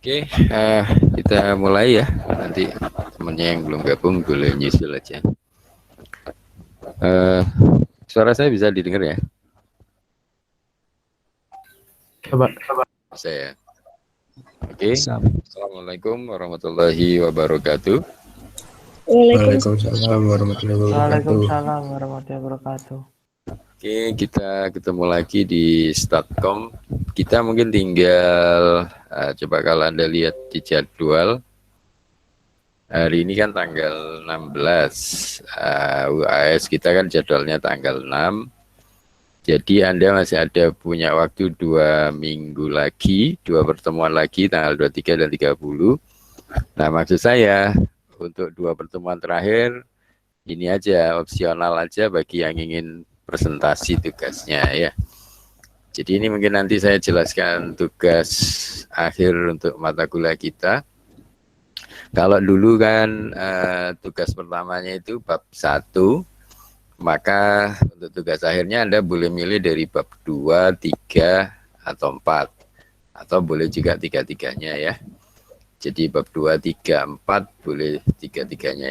Oke, kita mulai ya. Nanti temennya yang belum gabung boleh nyusul aja. Suara saya bisa didengar ya? Coba. Saya. Oke. Assalamualaikum warahmatullahi wabarakatuh. Waalaikumsalam warahmatullahi wabarakatuh. Waalaikumsalam warahmatullahi wabarakatuh. Oke, kita ketemu lagi di Statcom. Kita mungkin tinggal coba kalau Anda lihat di jadwal. Hari ini kan tanggal 16. UAS kita kan jadwalnya tanggal 6. Jadi Anda masih ada punya waktu 2 minggu lagi, 2 pertemuan lagi tanggal 23 dan 30. Nah, maksud saya untuk 2 pertemuan terakhir ini aja opsional aja bagi yang ingin presentasi tugasnya ya. Jadi ini mungkin nanti saya jelaskan tugas akhir untuk mata kuliah kita. Kalau dulu kan tugas pertamanya itu bab 1, maka untuk tugas akhirnya Anda boleh milih dari bab 2, 3, atau 4. Atau boleh juga 3-3-nya ya. Jadi bab 2, 3, 4 boleh 3-3-nya.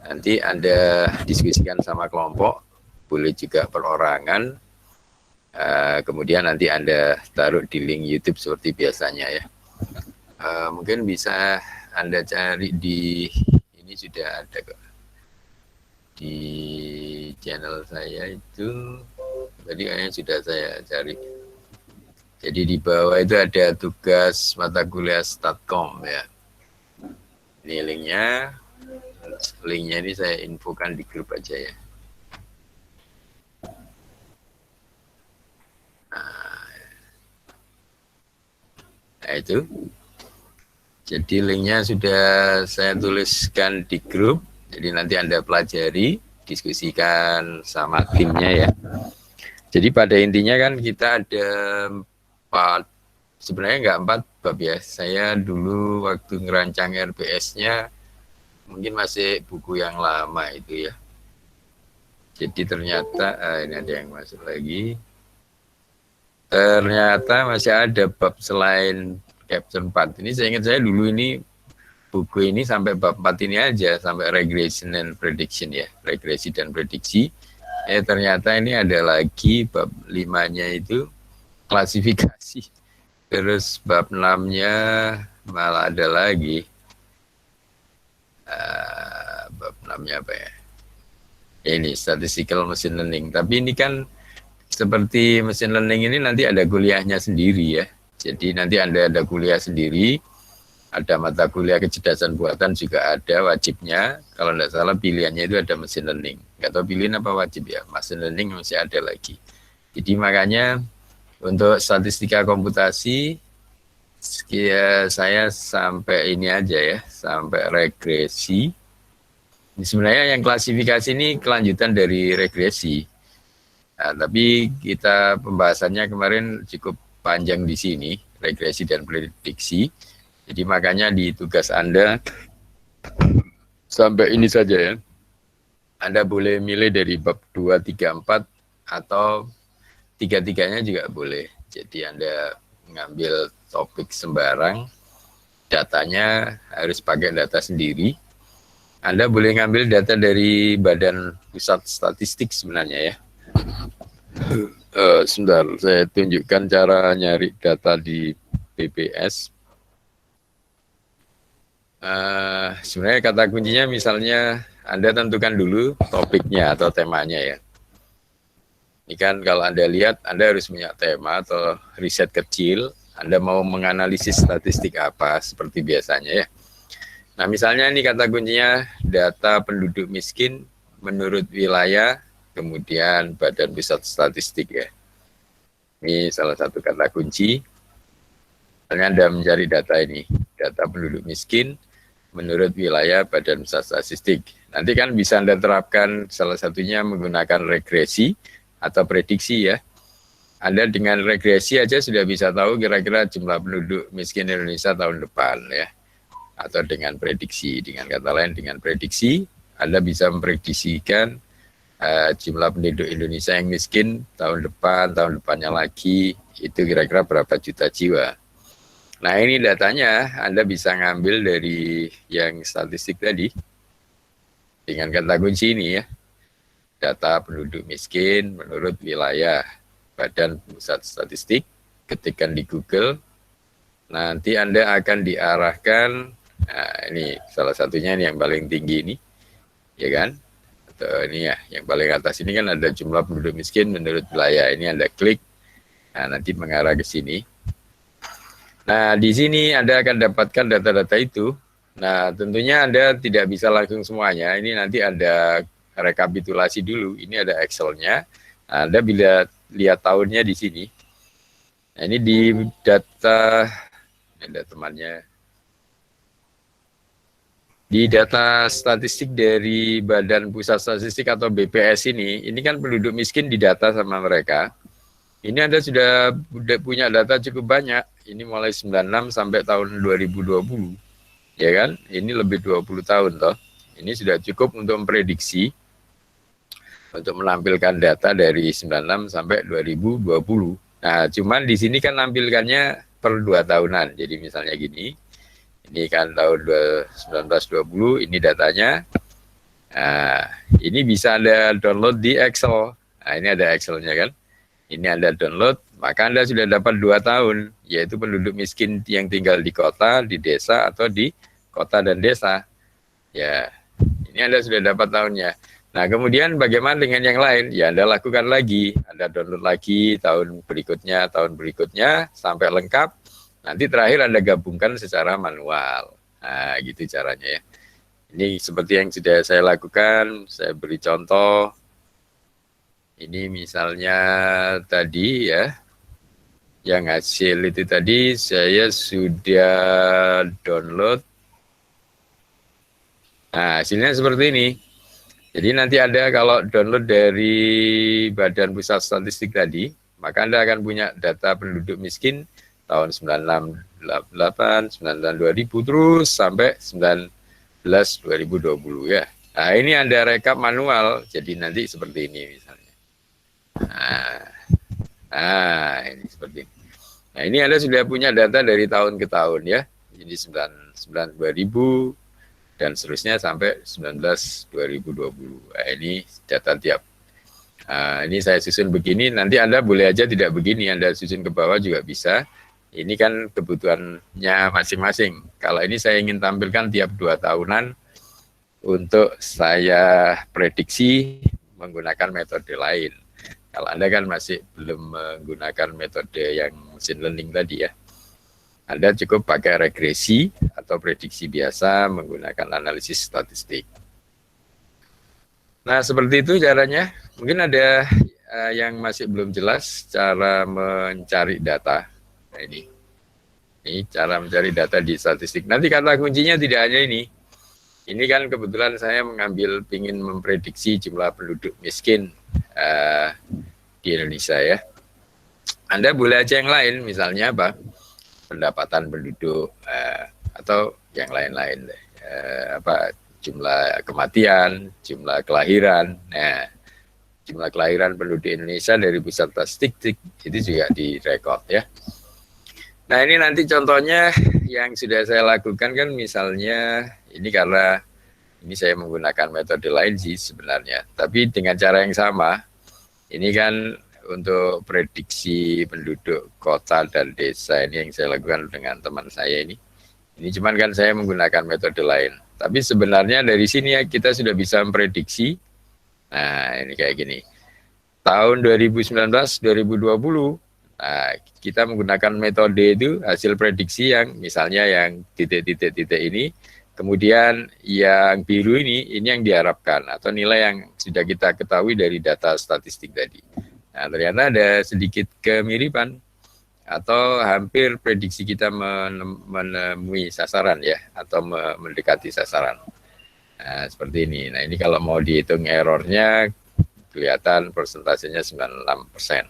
Nanti Anda diskusikan sama kelompok, boleh juga perorangan. Kemudian nanti Anda taruh di link YouTube seperti biasanya ya. Mungkin bisa Anda cari di, ini sudah ada kok. Di channel saya itu tadi kayaknya sudah saya cari. Jadi di bawah itu ada tugas mata kuliah Statcom ya. Ini linknya. Linknya ini saya infokan di grup aja ya. Nah itu. Jadi linknya sudah saya tuliskan di grup. Jadi nanti Anda pelajari, diskusikan sama timnya ya. Jadi pada intinya kan kita ada 4, sebenarnya enggak 4 bab ya. Saya dulu waktu ngerancang RPS-nya mungkin masih buku yang lama itu ya. Jadi ternyata, ini ada yang masuk lagi. Ternyata masih ada bab selain Caption 4. Ini saya ingat saya dulu ini buku ini sampai bab 4 ini aja, sampai regression and prediction ya, regresi dan prediksi. Ternyata ini ada lagi bab 5-nya itu klasifikasi. Terus bab 6-nya malah ada lagi. Bab 6-nya apa ya? Ini statistical machine learning. Tapi ini kan seperti machine learning ini nanti ada kuliahnya sendiri ya. Jadi nanti Anda ada kuliah sendiri. Ada mata kuliah kecerdasan buatan juga ada wajibnya. Kalau tidak salah pilihannya itu ada machine learning. Nggak tahu pilihan apa wajib ya. Machine learning masih ada lagi. Jadi makanya untuk statistika komputasi saya sampai ini aja ya. Sampai regresi. Ini sebenarnya yang klasifikasi ini kelanjutan dari regresi. Nah, tapi kita pembahasannya kemarin cukup panjang di sini. Regresi dan prediksi. Jadi makanya di tugas Anda sampai ini saja ya. Anda boleh milih dari bab 2, 3, 4 atau 3-3-nya juga boleh. Jadi Anda mengambil topik sembarang, datanya harus pakai data sendiri. Anda boleh ngambil data dari Badan Pusat Statistik sebenarnya ya. Sebentar, saya tunjukkan cara nyari data di BPS. Sebenarnya kata kuncinya misalnya Anda tentukan dulu topiknya atau temanya ya. Ini kan kalau Anda lihat Anda harus punya tema atau riset kecil. Anda mau menganalisis statistik apa seperti biasanya ya. Nah misalnya ini kata kuncinya data penduduk miskin menurut wilayah kemudian Badan Pusat Statistik ya. Ini salah satu kata kunci. Misalnya Anda mencari data ini, data penduduk miskin menurut wilayah Badan Pusat Statistik. Nanti kan bisa Anda terapkan salah satunya menggunakan regresi atau prediksi ya. Anda dengan regresi aja sudah bisa tahu kira-kira jumlah penduduk miskin Indonesia tahun depan ya. Atau dengan prediksi, dengan kata lain dengan prediksi, Anda bisa memprediksikan jumlah penduduk Indonesia yang miskin tahun depan, tahun depannya lagi, itu kira-kira berapa juta jiwa. Nah, ini datanya Anda bisa ngambil dari yang statistik tadi dengan kata kunci ini ya. Data penduduk miskin menurut wilayah Badan Pusat Statistik. Ketikkan di Google, nanti Anda akan diarahkan, nah ini salah satunya ini yang paling tinggi ini, ya kan? Atau ini ya, yang paling atas ini kan ada jumlah penduduk miskin menurut wilayah. Ini Anda klik, nah nanti mengarah ke sini. Nah, di sini Anda akan dapatkan data-data itu. Nah, tentunya Anda tidak bisa langsung semuanya. Ini nanti ada rekapitulasi dulu. Ini ada Excel-nya. Nah, Anda bila lihat tahunnya di sini. Nah, ini di data, ada temannya. Di data statistik dari Badan Pusat Statistik atau BPS ini kan penduduk miskin didata sama mereka. Ini Anda sudah punya data cukup banyak. Ini mulai 96 sampai tahun 2020. Ya kan? Ini lebih 20 tahun toh. Ini sudah cukup untuk memprediksi, untuk menampilkan data dari 96 sampai 2020. Nah, cuman di sini kan nampilkannya per 2 tahunan. Jadi misalnya gini, ini kan tahun 1920, ini datanya. Nah, ini bisa Anda download di Excel. Nah, ini ada Excel-nya kan. Ini Anda download, maka Anda sudah dapat 2 tahun, yaitu penduduk miskin yang tinggal di kota, di desa, atau di kota dan desa. Ya, ini Anda sudah dapat tahunnya. Nah, kemudian bagaimana dengan yang lain? Ya, Anda lakukan lagi. Anda download lagi tahun berikutnya, sampai lengkap. Nanti terakhir Anda gabungkan secara manual. Nah, gitu caranya ya. Ini seperti yang sudah saya lakukan, saya beri contoh. Ini misalnya tadi ya, yang hasil itu tadi saya sudah download. Nah, hasilnya seperti ini. Jadi nanti ada kalau download dari Badan Pusat Statistik tadi, maka Anda akan punya data penduduk miskin tahun 96, 98, 99, 2000, terus sampai 19, 2020 ya. Nah, ini Anda rekap manual, jadi nanti seperti ini misalnya. Nah, ini seperti ini. Nah, ini Anda sudah punya data dari tahun ke tahun ya. Jadi 99, 2000, dan seterusnya sampai 19 2020. Nah, ini data tiap. Ini saya susun begini, nanti Anda boleh aja tidak begini, Anda susun ke bawah juga bisa. Ini kan kebutuhannya masing-masing. Kalau ini saya ingin tampilkan tiap 2 tahunan untuk saya prediksi menggunakan metode lain. Kalau Anda kan masih belum menggunakan metode yang machine learning tadi ya. Anda cukup pakai regresi atau prediksi biasa menggunakan analisis statistik. Nah, seperti itu caranya. Mungkin ada yang masih belum jelas cara mencari data. Nah, ini cara mencari data di statistik. Nanti kata kuncinya tidak hanya ini. Ini kan kebetulan saya ingin memprediksi jumlah penduduk miskin di Indonesia ya. Anda boleh aja yang lain, misalnya apa? Pendapatan penduduk atau yang lain-lain, jumlah kematian, jumlah kelahiran. Nah, jumlah kelahiran penduduk Indonesia dari pusat statistik itu juga direkod ya. Nah, ini nanti contohnya yang sudah saya lakukan kan, misalnya ini karena ini saya menggunakan metode lain sih sebenarnya, tapi dengan cara yang sama. Ini kan untuk prediksi penduduk kota dan desa ini yang saya lakukan dengan teman saya ini. Ini cuman kan saya menggunakan metode lain. Tapi sebenarnya dari sini ya kita sudah bisa memprediksi. Nah, ini kayak gini. Tahun 2019, 2020, nah, kita menggunakan metode itu hasil prediksi yang misalnya yang titik-titik ini. Kemudian yang biru ini yang diharapkan atau nilai yang sudah kita ketahui dari data statistik tadi. Nah, ternyata ada sedikit kemiripan atau hampir prediksi kita menemui sasaran ya, atau mendekati sasaran. Nah, seperti ini. Nah, ini kalau mau dihitung errornya, kelihatan persentasenya 96%.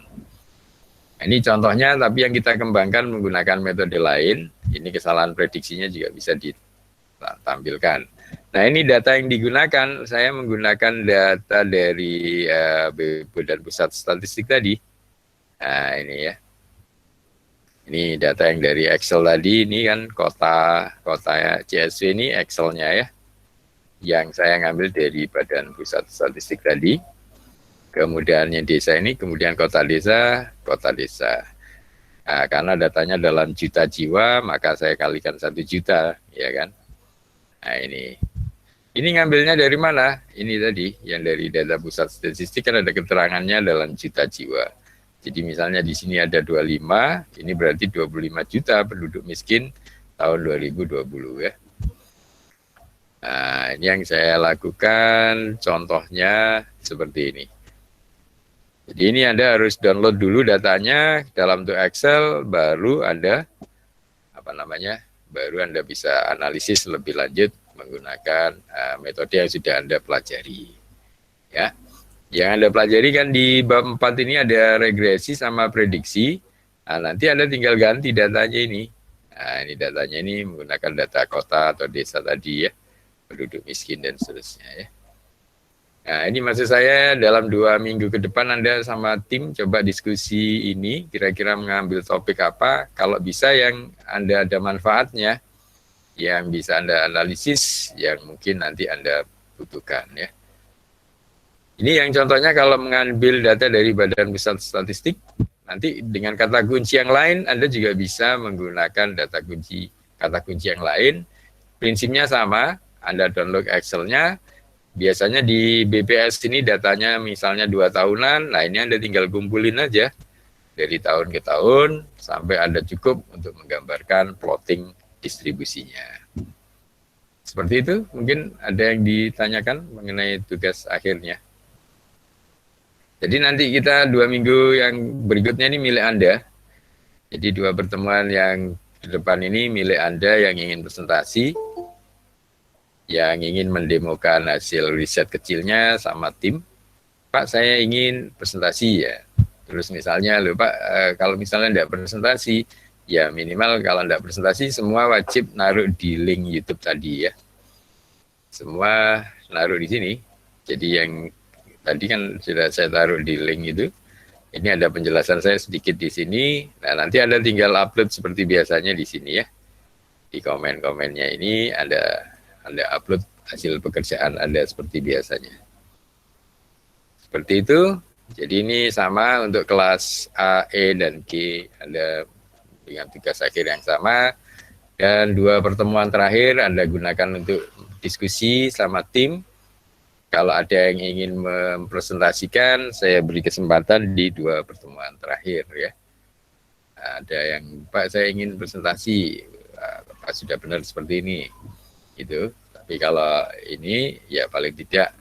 Nah, ini contohnya, tapi yang kita kembangkan menggunakan metode lain. Ini kesalahan prediksinya juga bisa ditampilkan. Nah, ini data yang digunakan, saya menggunakan data dari Badan Pusat Statistik tadi. Nah, ini ya. Ini data yang dari Excel tadi, ini kan kota CSV ini Excel-nya ya, yang saya ngambil dari Badan Pusat Statistik tadi. Kemudian yang desa ini, kemudian kota desa. Nah, karena datanya dalam juta jiwa, maka saya kalikan 1 juta, ya kan. Nah ini ngambilnya dari mana? Ini tadi, yang dari data pusat statistik kan ada keterangannya dalam juta jiwa. Jadi misalnya di sini ada 25, ini berarti 25 juta penduduk miskin tahun 2020 ya. Nah, ini yang saya lakukan, contohnya seperti ini. Jadi ini Anda harus download dulu datanya dalam bentuk Excel, baru Anda baru Anda bisa analisis lebih lanjut menggunakan metode yang sudah Anda pelajari. Ya. Yang Anda pelajari kan di bab 4 ini ada regresi sama prediksi. Nah, nanti Anda tinggal ganti datanya ini. Nah, ini datanya ini menggunakan data kota atau desa tadi ya, penduduk miskin dan seterusnya ya. Nah, ini maksud saya dalam 2 minggu ke depan Anda sama tim coba diskusi ini, kira-kira mengambil topik apa, kalau bisa yang Anda ada manfaatnya, yang bisa Anda analisis, yang mungkin nanti Anda butuhkan ya. Ini yang contohnya kalau mengambil data dari Badan Pusat Statistik, nanti dengan kata kunci yang lain, Anda juga bisa menggunakan kata kunci yang lain. Prinsipnya sama, Anda download Excel-nya. Biasanya di BPS ini datanya misalnya 2 tahunan, nah ini Anda tinggal kumpulin aja dari tahun ke tahun, sampai Anda cukup untuk menggambarkan plotting distribusinya. Seperti itu, mungkin ada yang ditanyakan mengenai tugas akhirnya. Jadi nanti kita 2 minggu yang berikutnya ini milik Anda. Jadi 2 pertemuan yang di depan ini milik Anda yang ingin presentasi, yang ingin mendemokan hasil riset kecilnya sama tim. Pak, saya ingin presentasi ya. Terus misalnya, loh Pak, kalau misalnya tidak presentasi, ya minimal kalau tidak presentasi semua wajib naruh di link YouTube tadi ya. Semua naruh di sini. Jadi yang tadi kan sudah saya taruh di link itu. Ini ada penjelasan saya sedikit di sini. Nah, nanti Anda tinggal upload seperti biasanya di sini ya. Di komen-komennya ini Anda upload hasil pekerjaan Anda seperti biasanya. Seperti itu. Jadi ini sama untuk kelas A, E, dan G. Anda dengan tugas akhir yang sama. Dan 2 pertemuan terakhir Anda gunakan untuk diskusi sama tim. Kalau ada yang ingin mempresentasikan, saya beri kesempatan di 2 pertemuan terakhir ya. Ada yang, Pak, saya ingin presentasi, Pak sudah benar seperti ini, gitu. Tapi kalau ini, ya paling tidak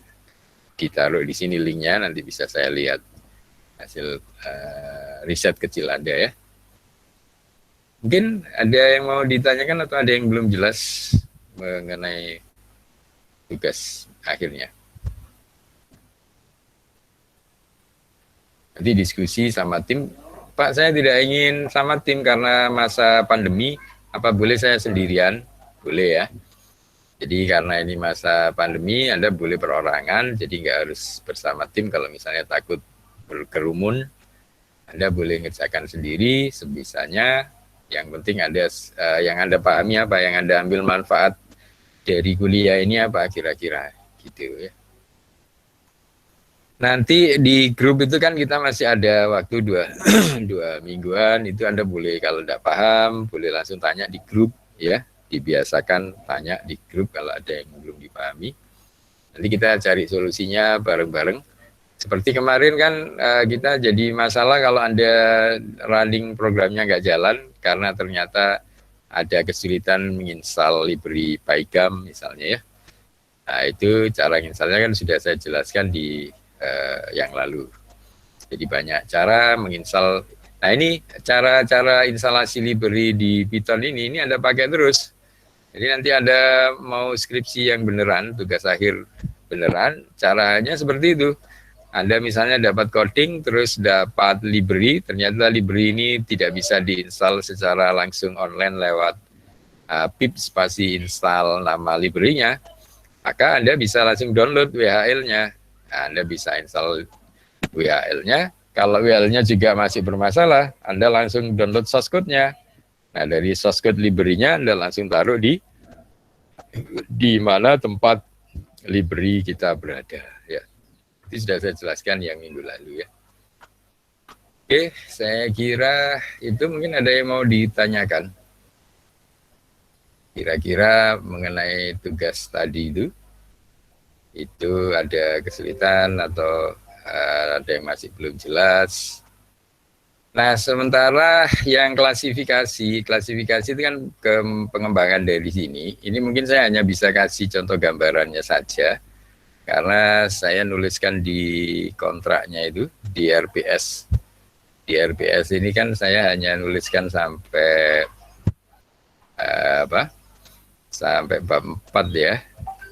ditaruh di sini linknya, nanti bisa saya lihat hasil riset kecil Anda ya. Mungkin ada yang mau ditanyakan atau ada yang belum jelas mengenai tugas akhirnya. Nanti diskusi sama tim, Pak saya tidak ingin sama tim karena masa pandemi, apa boleh saya sendirian? Boleh ya. Jadi karena ini masa pandemi, Anda boleh perorangan, jadi nggak harus bersama tim. Kalau misalnya takut berkerumun, Anda boleh ngerjakan sendiri sebisanya. Yang penting ada yang Anda pahami apa, yang Anda ambil manfaat dari kuliah ini apa kira-kira gitu ya. Nanti di grup itu kan kita masih ada waktu 2 mingguan, itu Anda boleh kalau tidak paham, boleh langsung tanya di grup ya, dibiasakan tanya di grup kalau ada yang belum dipahami. Nanti kita cari solusinya bareng-bareng. Seperti kemarin kan kita jadi masalah kalau Anda running programnya nggak jalan, karena ternyata ada kesulitan menginstal library Pygam misalnya ya. Nah itu cara menginstalnya kan sudah saya jelaskan di yang lalu. Jadi banyak cara menginstal. Nah ini cara-cara instalasi library di Python ini Anda pakai terus. Jadi nanti Anda mau skripsi yang beneran, tugas akhir beneran, caranya seperti itu. Anda misalnya dapat coding, terus dapat library, ternyata library ini tidak bisa diinstal secara langsung online lewat pip spasi install nama library-nya, maka Anda bisa langsung download WHL-nya. Anda bisa install WHL-nya, Kalau UL-nya juga masih bermasalah, Anda langsung download source code-nya. Nah, dari source code library-nya Anda langsung taruh di mana tempat library kita berada. Ya, itu sudah saya jelaskan yang minggu lalu ya. Oke, saya kira itu mungkin ada yang mau ditanyakan. Kira-kira mengenai tugas tadi itu ada kesulitan atau ada yang masih belum jelas. Nah, sementara yang klasifikasi itu kan pengembangan dari sini. Ini mungkin saya hanya bisa kasih contoh gambarannya saja, karena saya nuliskan di kontraknya itu, di RPS. Di RPS ini kan saya hanya nuliskan sampai sampai bab 4 ya,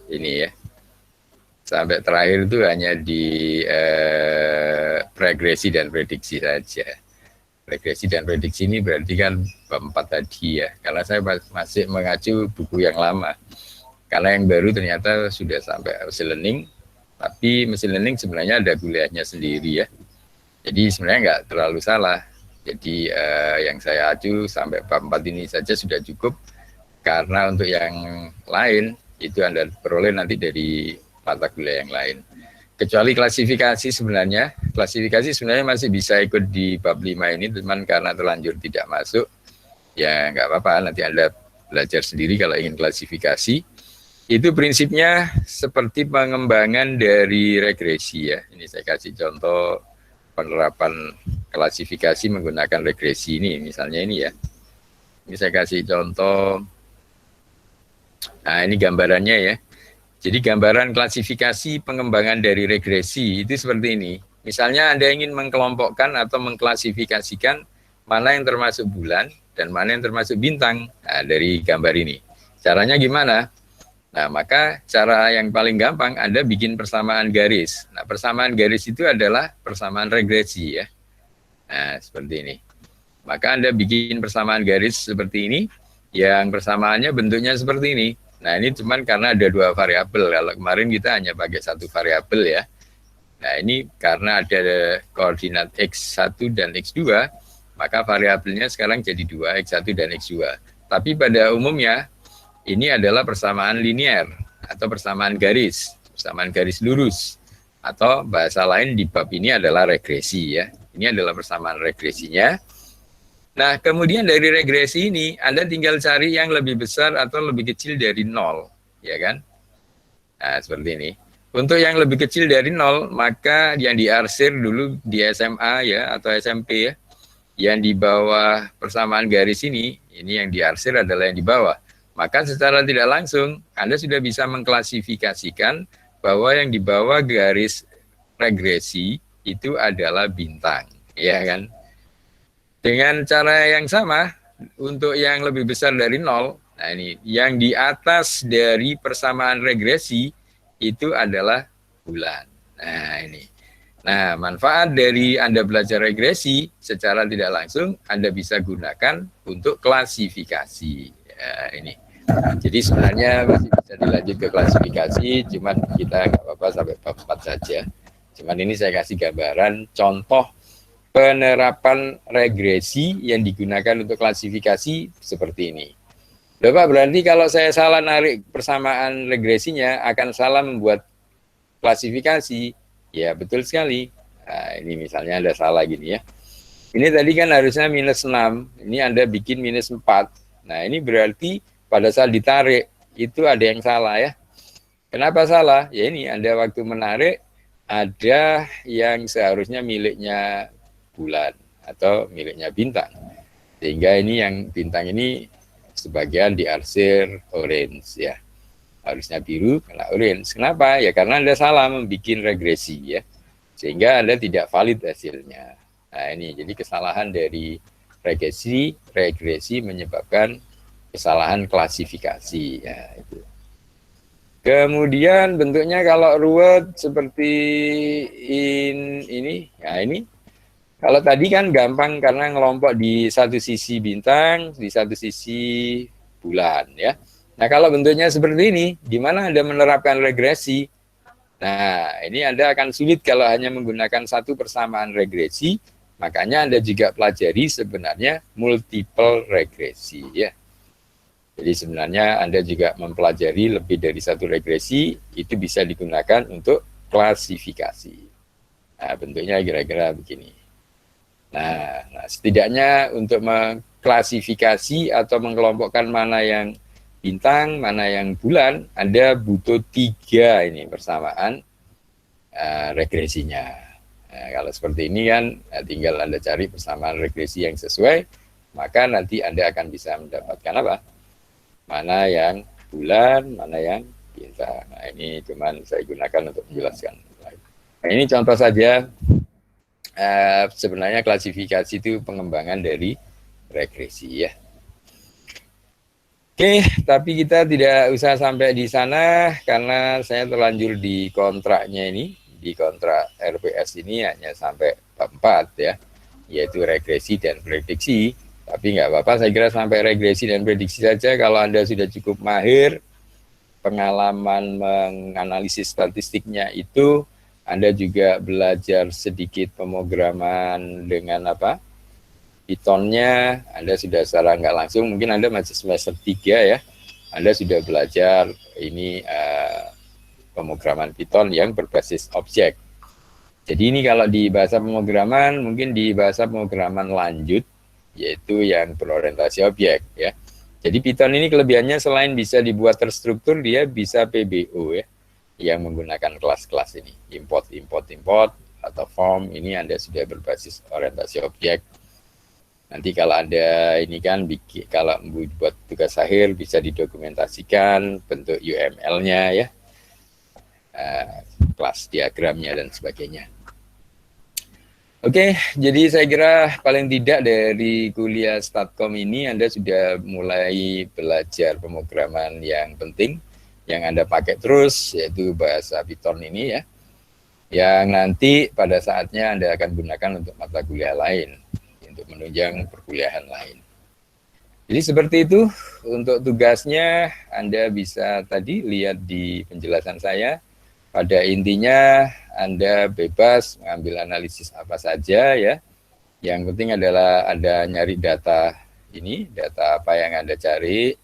ini ya. Sampai terakhir itu hanya di regresi dan prediksi saja. Regresi dan prediksi ini berarti kan bab 4 tadi ya, karena saya masih mengacu buku yang lama. Karena yang baru ternyata sudah sampai machine learning, tapi machine learning sebenarnya ada kuliahnya sendiri ya. Jadi sebenarnya nggak terlalu salah. Jadi yang saya acu sampai bab 4 ini saja sudah cukup, karena untuk yang lain itu Anda peroleh nanti dari mata kuliah yang lain. Kecuali klasifikasi sebenarnya masih bisa ikut di bab 5 ini, teman, karena terlanjur tidak masuk, ya nggak apa-apa, nanti Anda belajar sendiri kalau ingin klasifikasi. Itu prinsipnya seperti pengembangan dari regresi ya. Ini saya kasih contoh penerapan klasifikasi menggunakan regresi ini, misalnya ini ya. Ini saya kasih contoh, nah ini gambarannya ya. Jadi gambaran klasifikasi pengembangan dari regresi itu seperti ini. Misalnya Anda ingin mengkelompokkan atau mengklasifikasikan mana yang termasuk bulan dan mana yang termasuk bintang. Nah, dari gambar ini. Caranya gimana? Nah, maka cara yang paling gampang Anda bikin persamaan garis. Nah, persamaan garis itu adalah persamaan regresi ya. Nah, seperti ini. Maka Anda bikin persamaan garis seperti ini, yang persamaannya bentuknya seperti ini. Nah, ini cuman karena ada 2 variabel. Kalau kemarin kita hanya pakai 1 variabel ya. Nah, ini karena ada koordinat X1 dan X2, maka variabelnya sekarang jadi 2, X1 dan X2. Tapi pada umumnya, ini adalah persamaan linear atau persamaan garis lurus. Atau bahasa lain di bab ini adalah regresi ya. Ini adalah persamaan regresinya. Nah, kemudian dari regresi ini, Anda tinggal cari yang lebih besar atau lebih kecil dari 0, ya kan? Nah, seperti ini. Untuk yang lebih kecil dari 0, maka yang diarsir dulu di SMA ya, atau SMP ya, yang di bawah persamaan garis ini yang diarsir adalah yang di bawah. Maka secara tidak langsung, Anda sudah bisa mengklasifikasikan bahwa yang di bawah garis regresi itu adalah bintang, ya kan? Dengan cara yang sama, untuk yang lebih besar dari 0, nah ini, yang di atas dari persamaan regresi, itu adalah bulan. Nah ini. Nah, manfaat dari Anda belajar regresi, secara tidak langsung, Anda bisa gunakan untuk klasifikasi. Ya, ini. Jadi sebenarnya masih bisa dilanjut ke klasifikasi, cuman kita nggak apa-apa sampai bab 4 saja. Cuman ini saya kasih gambaran, contoh penerapan regresi yang digunakan untuk klasifikasi seperti ini. Bapak, berarti kalau saya salah narik persamaan regresinya akan salah membuat klasifikasi. Ya, betul sekali. Nah, ini misalnya ada salah gini ya. Ini tadi kan harusnya minus 6, ini Anda bikin minus 4. Nah, ini berarti pada saat ditarik itu ada yang salah ya. Kenapa salah? Ya ini Anda waktu menarik ada yang seharusnya miliknya bulan atau miliknya bintang, sehingga ini yang bintang ini sebagian diarsir orange ya, harusnya biru kena orange. Kenapa? Ya karena Anda salah membuat regresi ya, sehingga Anda tidak valid hasilnya. Nah ini jadi kesalahan dari regresi menyebabkan kesalahan klasifikasi ya itu. Kemudian bentuknya kalau ruwet seperti ini ya ini. Kalau tadi kan gampang karena ngelompok di satu sisi bintang, di satu sisi bulan ya. Nah kalau bentuknya seperti ini, gimana Anda menerapkan regresi? Nah, ini Anda akan sulit kalau hanya menggunakan satu persamaan regresi, makanya Anda juga pelajari sebenarnya multiple regresi ya. Jadi sebenarnya Anda juga mempelajari lebih dari satu regresi, itu bisa digunakan untuk klasifikasi. Nah, bentuknya kira-kira begini. Nah, setidaknya untuk mengklasifikasi atau mengelompokkan mana yang bintang, mana yang bulan, Anda butuh 3 ini persamaan regresinya. Nah, kalau seperti ini kan tinggal Anda cari persamaan regresi yang sesuai, maka nanti Anda akan bisa mendapatkan apa? Mana yang bulan, mana yang bintang. Nah, ini cuman saya gunakan untuk menjelaskan. Nah, ini contoh saja. Sebenarnya klasifikasi itu pengembangan dari regresi ya. Oke, tapi kita tidak usah sampai di sana karena saya terlanjur di kontraknya ini, di kontrak RPS ini hanya sampai bab 4 ya, yaitu regresi dan prediksi. Tapi nggak apa-apa, saya kira sampai regresi dan prediksi saja. Kalau Anda sudah cukup mahir, pengalaman menganalisis statistiknya itu, Anda juga belajar sedikit pemrograman dengan apa? Python-nya, Anda sudah secara nggak langsung, mungkin Anda masih semester 3 ya, Anda sudah belajar ini pemrograman Python yang berbasis objek. Jadi ini kalau di bahasa pemrograman, mungkin di bahasa pemrograman lanjut, yaitu yang berorientasi objek ya. Jadi Python ini kelebihannya selain bisa dibuat terstruktur, dia bisa PBO ya, yang menggunakan kelas-kelas ini, import, atau form, ini Anda sudah berbasis orientasi objek. Nanti kalau Anda ini kan kalau buat tugas akhir bisa didokumentasikan bentuk UML-nya ya, kelas diagramnya dan sebagainya. Oke, jadi saya kira paling tidak dari kuliah Statkom ini Anda sudah mulai belajar pemrograman yang penting yang Anda pakai terus, yaitu bahasa Python ini ya, yang nanti pada saatnya Anda akan gunakan untuk mata kuliah lain, untuk menunjang perkuliahan lain. Jadi seperti itu untuk tugasnya, Anda bisa tadi lihat di penjelasan saya. Pada intinya Anda bebas mengambil analisis apa saja ya. Yang penting adalah Anda nyari data ini, data apa yang Anda cari,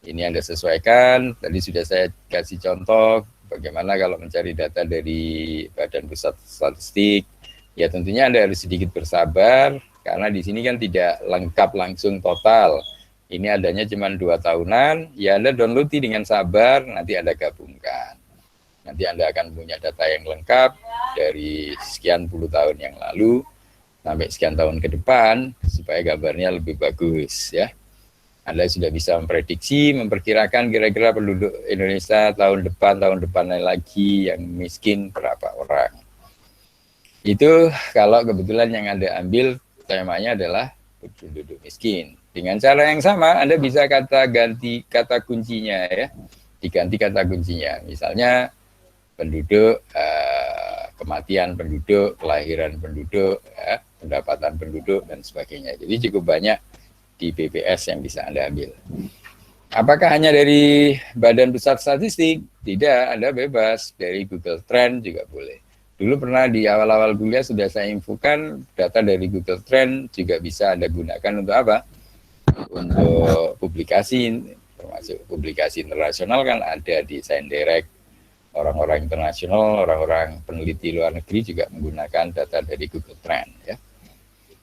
ini Anda sesuaikan. Tadi sudah saya kasih contoh bagaimana kalau mencari data dari Badan Pusat Statistik. Ya tentunya Anda harus sedikit bersabar, karena di sini kan tidak lengkap langsung total. Ini adanya cuma 2 tahunan, ya Anda download dengan sabar, nanti Anda gabungkan. Nanti Anda akan punya data yang lengkap dari sekian puluh tahun yang lalu sampai sekian tahun ke depan, supaya gambarnya lebih bagus ya. Anda sudah bisa memprediksi, memperkirakan kira-kira penduduk Indonesia tahun depan lagi yang miskin berapa orang. Itu kalau kebetulan yang Anda ambil temanya adalah penduduk miskin. Dengan cara yang sama, Anda bisa ganti kata kuncinya ya. Diganti kata kuncinya. Misalnya penduduk, kematian penduduk, kelahiran penduduk, ya, pendapatan penduduk, dan sebagainya. Jadi cukup banyak di BPS yang bisa Anda ambil. Apakah hanya dari Badan Pusat Statistik? Tidak, Anda bebas. Dari Google Trend juga boleh. Dulu pernah di awal-awal kuliah sudah saya infokan, data dari Google Trend juga bisa Anda gunakan untuk apa? Untuk publikasi, termasuk publikasi internasional kan ada di Science Direct. Orang-orang internasional, orang-orang peneliti luar negeri juga menggunakan data dari Google Trend ya.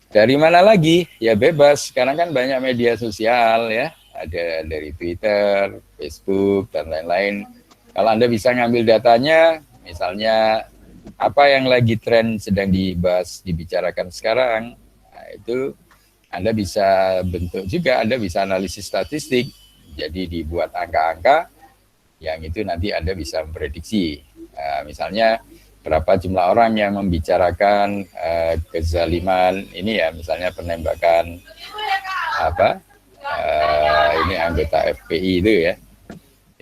Dari mana lagi? Ya bebas, sekarang kan banyak media sosial ya, ada dari Twitter, Facebook, dan lain-lain. Kalau Anda bisa ngambil datanya, misalnya apa yang lagi tren sedang dibicarakan sekarang, nah itu Anda bisa bentuk juga, Anda bisa analisis statistik, jadi dibuat angka-angka, yang itu nanti Anda bisa memprediksi. Misalnya berapa jumlah orang yang membicarakan kezaliman ini ya, misalnya penembakan ini anggota FPI itu ya.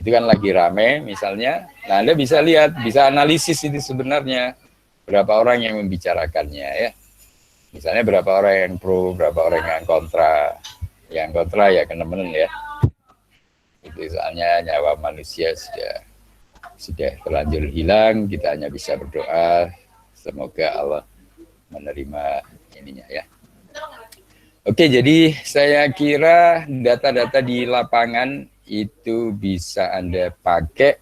Itu kan lagi rame misalnya. Nah, Anda bisa lihat, bisa analisis itu sebenarnya berapa orang yang membicarakannya ya. Misalnya berapa orang yang pro, berapa orang yang kontra. Yang kontra ya kena-menen ya. Itu soalnya nyawa manusia sudah sudah terlanjur hilang, kita hanya bisa berdoa semoga Allah menerima ininya ya. Oke, jadi saya kira data-data di lapangan itu bisa Anda pakai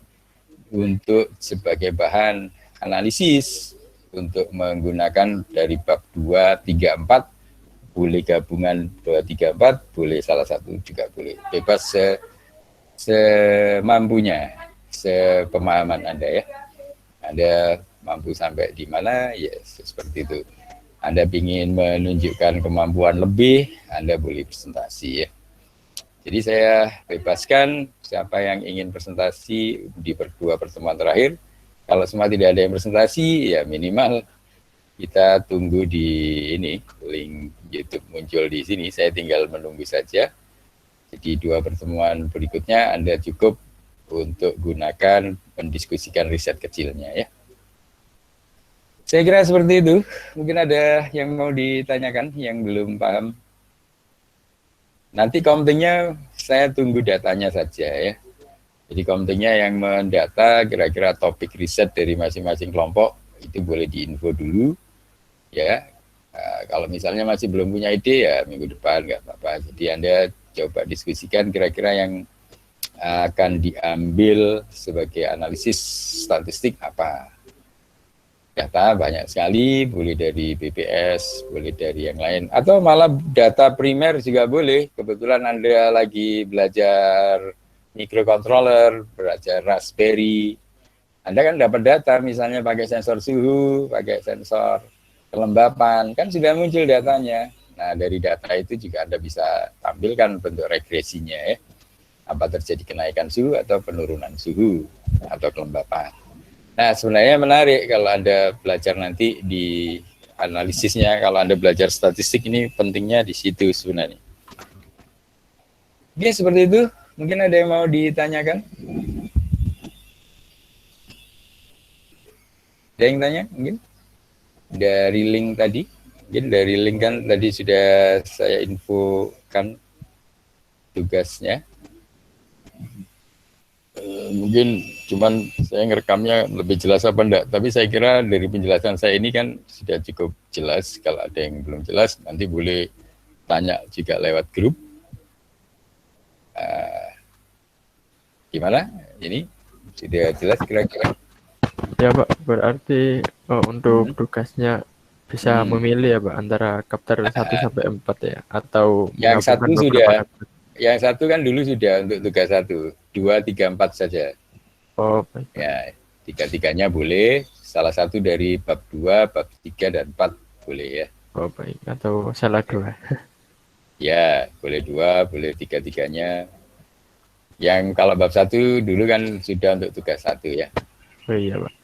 untuk sebagai bahan analisis untuk menggunakan dari bab 2, 3, 4, boleh gabungan 2, 3, 4, boleh salah satu juga boleh. Bebas semampunya, sepemahaman Anda ya. Anda mampu sampai di mana, ya seperti itu. Anda ingin menunjukkan kemampuan lebih, Anda boleh presentasi ya. Jadi saya bebaskan siapa yang ingin presentasi di dua pertemuan terakhir. Kalau semua tidak ada yang presentasi, ya minimal kita tunggu di ini, link YouTube muncul di sini. Saya tinggal menunggu saja. Jadi dua pertemuan berikutnya Anda cukup untuk gunakan mendiskusikan riset kecilnya ya. Saya kira seperti itu. Mungkin ada yang mau ditanyakan yang belum paham. Nanti komtingnya saya tunggu datanya saja ya. Jadi komtingnya yang mendata kira-kira topik riset dari masing-masing kelompok itu boleh diinfo dulu ya. Kalau misalnya masih belum punya ide ya minggu depan nggak apa-apa. Jadi Anda coba diskusikan kira-kira yang akan diambil sebagai analisis statistik apa. Data banyak sekali, boleh dari BPS, boleh dari yang lain, atau malah data primer juga boleh. Kebetulan Anda lagi belajar microcontroller, belajar Raspberry, Anda kan dapat data, misalnya pakai sensor suhu, pakai sensor kelembapan, kan sudah muncul datanya. Nah, dari data itu juga Anda bisa tampilkan bentuk regresinya ya. Apa terjadi kenaikan suhu atau penurunan suhu atau kelembapan. Nah, sebenarnya menarik kalau Anda belajar nanti di analisisnya, kalau Anda belajar statistik ini pentingnya di situ sebenarnya. Oke, seperti itu. Mungkin ada yang mau ditanyakan? Ada yang tanya mungkin? Dari link tadi? Mungkin dari link kan tadi sudah saya infokan tugasnya. Mungkin cuman saya ngerekamnya lebih jelas apa enggak, tapi saya kira dari penjelasan saya ini kan sudah cukup jelas. Kalau ada yang belum jelas nanti boleh tanya juga lewat grup. Gimana ini sudah jelas kira-kira? Ya Pak, berarti untuk tugasnya bisa memilih ya Pak antara chapter 1 sampai 4 ya, atau Yang satu menggabungkan sudah, beberapa chapter. yang satu kan dulu sudah untuk tugas 1, 2, 3, 4 saja. Oh baik. Ya, tiga-tiganya boleh, salah satu dari bab 2, bab 3 dan 4 boleh ya. Oh baik, atau salah 2. Ya, boleh 2, boleh tiga-tiganya. Yang kalau bab 1 dulu kan sudah untuk tugas 1 ya. Oh iya Pak.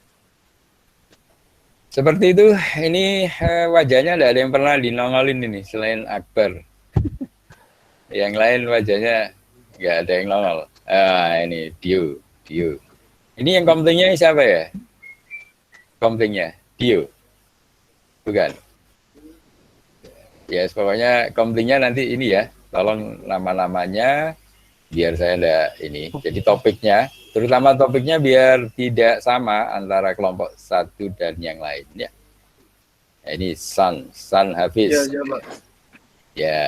Seperti itu, ini wajahnya tidak ada yang pernah dinongolin ini selain Akbar. Yang lain wajahnya nggak ada yang nongol. Ini Dio. Ini yang komplingnya siapa ya? Komplingnya Dio, bukan? Ya, pokoknya komplingnya nanti ini ya. Tolong nama-namanya biar saya enggak ini. Jadi topiknya, terutama topiknya biar tidak sama antara kelompok 1 dan yang lain ya. Nah, ini San Hafiz. Ya, Pak. Ya.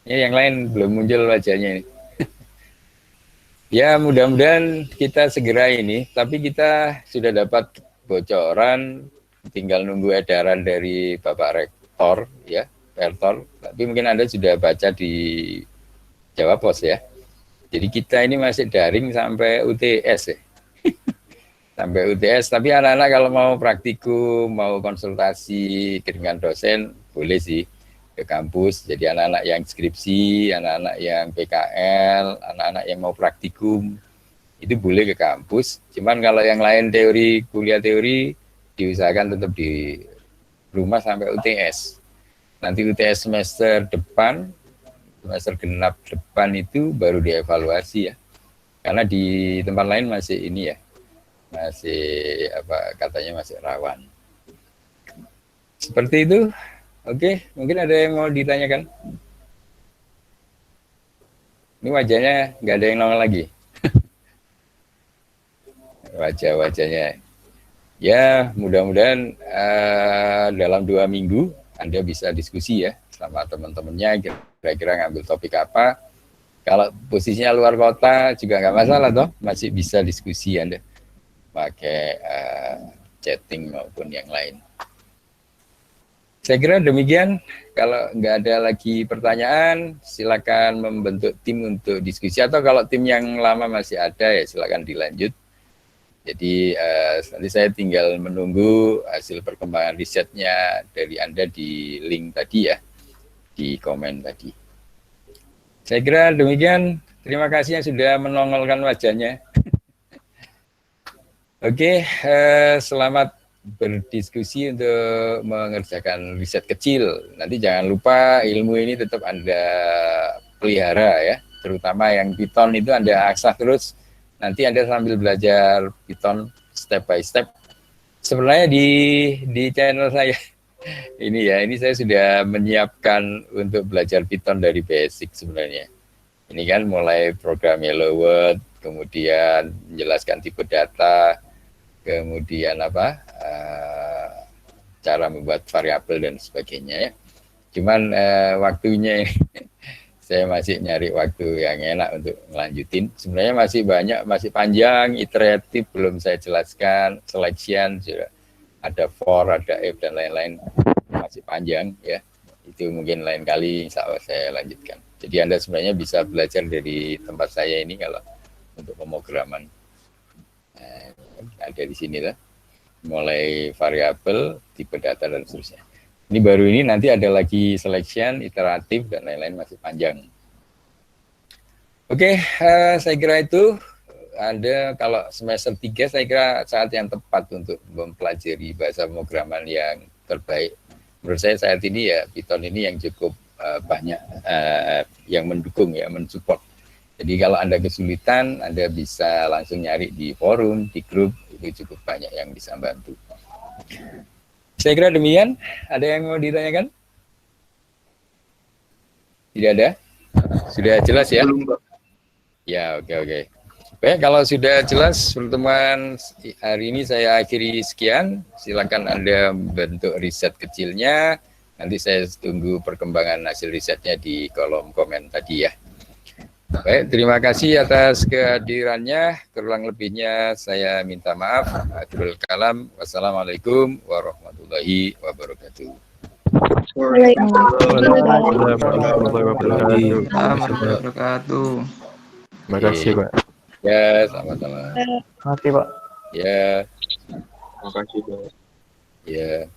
Ini yang lain belum muncul wajahnya ini. Ya, mudah-mudahan kita segera ini, tapi kita sudah dapat bocoran, tinggal nunggu edaran dari Bapak Rektor ya, Rektor. Tapi mungkin Anda sudah baca di Jawa Pos ya. Jadi kita ini masih daring sampai UTS ya. Sampai UTS, tapi anak-anak kalau mau praktikum, mau konsultasi dengan dosen, boleh sih ke kampus. Jadi anak-anak yang skripsi, anak-anak yang PKL, anak-anak yang mau praktikum, itu boleh ke kampus. Cuman kalau yang lain teori, kuliah teori, diusahakan tetap di rumah sampai UTS. Nanti UTS semester depan, semester genap depan itu baru dievaluasi ya. Karena di tempat lain masih ini ya, masih apa katanya masih rawan. Seperti itu. Oke, mungkin ada yang mau ditanyakan? Ini wajahnya nggak ada yang nongol lagi. wajah-wajahnya. Ya, mudah-mudahan dalam 2 minggu Anda bisa diskusi ya sama teman-temannya, kira-kira ngambil topik apa. Kalau posisinya luar kota juga nggak masalah toh, masih bisa diskusi Anda pakai chatting maupun yang lain. Saya kira demikian. Kalau nggak ada lagi pertanyaan, silakan membentuk tim untuk diskusi. Atau kalau tim yang lama masih ada ya silakan dilanjut. Jadi nanti saya tinggal menunggu hasil perkembangan risetnya dari Anda di link tadi ya, di komen tadi. Saya kira demikian. Terima kasih yang sudah menongolkan wajahnya. Oke, selamat berdiskusi untuk mengerjakan riset kecil. Nanti jangan lupa ilmu ini tetap Anda pelihara ya, terutama yang Python itu Anda asah terus. Nanti Anda sambil belajar Python step by step. Sebenarnya di channel saya ini ya, ini saya sudah menyiapkan untuk belajar Python dari basic sebenarnya. Ini kan mulai program Hello World, kemudian menjelaskan tipe data, kemudian cara membuat variabel dan sebagainya ya. Cuman waktunya ini saya masih nyari waktu yang enak untuk melanjutin. Sebenarnya masih banyak, masih panjang, iteratif belum saya jelaskan, selection sudah ada for, ada if dan lain-lain, masih panjang ya. Itu mungkin lain kali insya Allah saya lanjutkan. Jadi Anda sebenarnya bisa belajar dari tempat saya ini kalau untuk pemrograman. Ada di sini lah, mulai variabel, tipe data dan seterusnya. Ini baru ini, nanti ada lagi selection, iteratif dan lain-lain, masih panjang. Oke, saya kira itu. Anda kalau semester 3 saya kira saat yang tepat untuk mempelajari bahasa pemrograman yang terbaik. Menurut saya saat ini ya Python ini yang cukup banyak yang mendukung ya, mensupport. Jadi kalau Anda kesulitan, Anda bisa langsung nyari di forum, di grup, itu cukup banyak yang bisa bantu. Saya kira demikian. Ada yang mau ditanyakan? Tidak ada? Sudah jelas ya? Belum, Pak. Ya, oke. Baik, kalau sudah jelas pertemuan hari ini saya akhiri sekian. Silakan Anda bentuk riset kecilnya. Nanti saya tunggu perkembangan hasil risetnya di kolom komen tadi ya. Baik, terima kasih atas kehadirannya. Kurang lebihnya saya minta maaf. Akhirul kalam. Wassalamualaikum warahmatullahi wabarakatuh. Waalaikumsalam warahmatullahi wabarakatuh. Wabarakatuh. Terima kasih, Pak. Ya, sama-sama. Terima kasih, Pak. Ya, Terima kasih, Pak. ya.